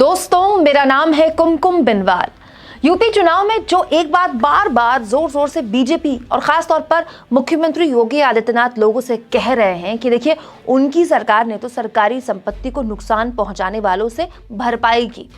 दोस्तों, मेरा नाम है कुमकुम बिनवाल। यूपी चुनाव में जो एक बात बार बार जोर जोर से बीजेपी और खास तौर पर मुख्यमंत्री योगी आदित्यनाथ लोगों से कह रहे हैं कि देखिए, उनकी सरकार ने तो सरकारी संपत्ति को नुकसान पहुंचाने वालों से भरपाई की।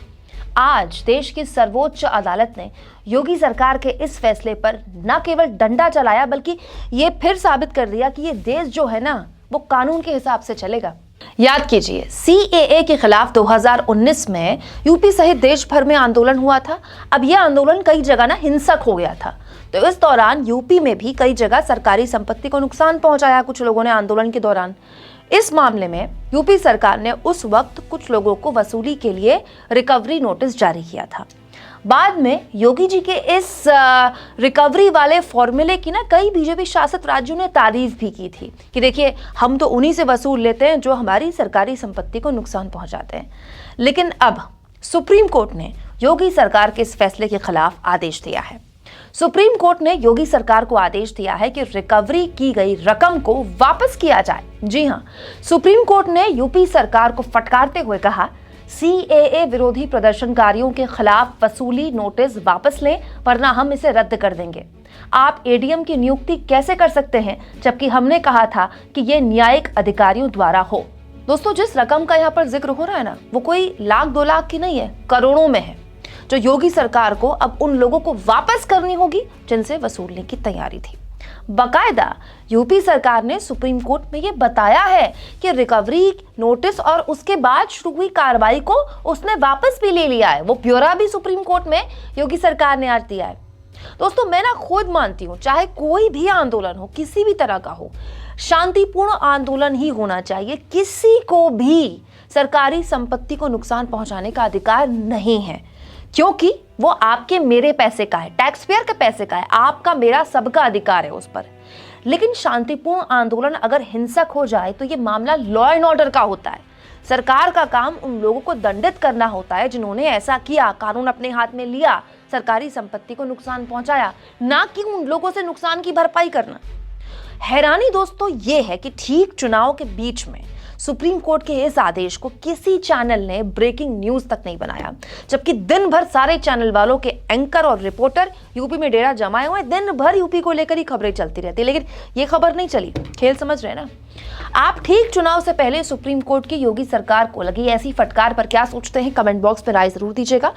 आज देश की सर्वोच्च अदालत ने योगी सरकार के इस फैसले पर न केवल डंडा चलाया, बल्कि ये फिर साबित कर दिया कि ये देश जो है ना, वो कानून के हिसाब से चलेगा। याद कीजिए, सीएए के खिलाफ 2019 में यूपी सहित देश भर में आंदोलन हुआ था। अब यह आंदोलन कई जगह ना हिंसक हो गया था, तो इस दौरान यूपी में भी कई जगह सरकारी संपत्ति को नुकसान पहुंचाया कुछ लोगों ने आंदोलन के दौरान। इस मामले में यूपी सरकार ने उस वक्त कुछ लोगों को वसूली के लिए रिकवरी नोटिस जारी किया था। बाद में योगी जी के इस रिकवरी वाले फॉर्मूले की ना कई बीजेपी शासित राज्यों ने तारीफ भी की थी कि देखिए, हम तो उन्हीं से वसूल लेते हैं जो हमारी सरकारी संपत्ति को नुकसान पहुंचाते हैं। लेकिन अब सुप्रीम कोर्ट ने योगी सरकार के इस फैसले के खिलाफ आदेश दिया है। सुप्रीम कोर्ट ने योगी सरकार को आदेश दिया है कि रिकवरी की गई रकम को वापस किया जाए। जी हां, सुप्रीम कोर्ट ने यूपी सरकार को फटकारते हुए कहा, सीएए विरोधी प्रदर्शनकारियों के खिलाफ वसूली नोटिस वापस लें, वरना हम इसे रद्द कर देंगे। आप एडीएम की नियुक्ति कैसे कर सकते हैं, जबकि हमने कहा था कि यह न्यायिक अधिकारियों द्वारा हो। दोस्तों, जिस रकम का यहाँ पर जिक्र हो रहा है ना, वो कोई लाख 2 लाख की नहीं है, करोड़ों में है, जो योगी सरकार को अब उन लोगों को वापस करनी होगी जिनसे वसूलने की तैयारी थी। बाकायदा यूपी सरकार ने सुप्रीम कोर्ट में यह बताया है कि रिकवरी नोटिस और उसके बाद शुरू हुई कार्रवाई को उसने वापस भी ले लिया है। वो ब्यौरा भी सुप्रीम कोर्ट में योगी सरकार ने आज दिया है। दोस्तों, मैं ना खुद मानती हूं, चाहे कोई भी आंदोलन हो, किसी भी तरह का हो, शांतिपूर्ण आंदोलन ही होना चाहिए। किसी को भी सरकारी संपत्ति को नुकसान पहुंचाने का अधिकार नहीं है, क्योंकि वो आपके मेरे पैसे का है, टैक्स पेयर के पैसे का है, आपका मेरा सबका अधिकार है उस पर। लेकिन शांतिपूर्ण आंदोलन अगर हिंसक हो जाए तो ये मामला लॉ एंड ऑर्डर का होता है। सरकार का काम उन लोगों को दंडित करना होता है जिन्होंने ऐसा किया, कानून अपने हाथ में लिया, सरकारी संपत्ति को नुकसान पहुंचाया, ना कि उन लोगों से नुकसान की भरपाई करना। हैरानी दोस्तों ये है कि ठीक चुनाव के बीच में सुप्रीम कोर्ट के इस आदेश को किसी चैनल ने ब्रेकिंग न्यूज तक नहीं बनाया, जबकि दिन भर सारे चैनल वालों के एंकर और रिपोर्टर यूपी में डेरा जमाए हुए दिन भर यूपी को लेकर ही खबरें चलती रहती, लेकिन ये खबर नहीं चली। खेल समझ रहे हैं ना आप। ठीक चुनाव से पहले सुप्रीम कोर्ट की योगी सरकार को लगी ऐसी फटकार पर क्या सोचते हैं, कमेंट बॉक्स में राय जरूर दीजिएगा।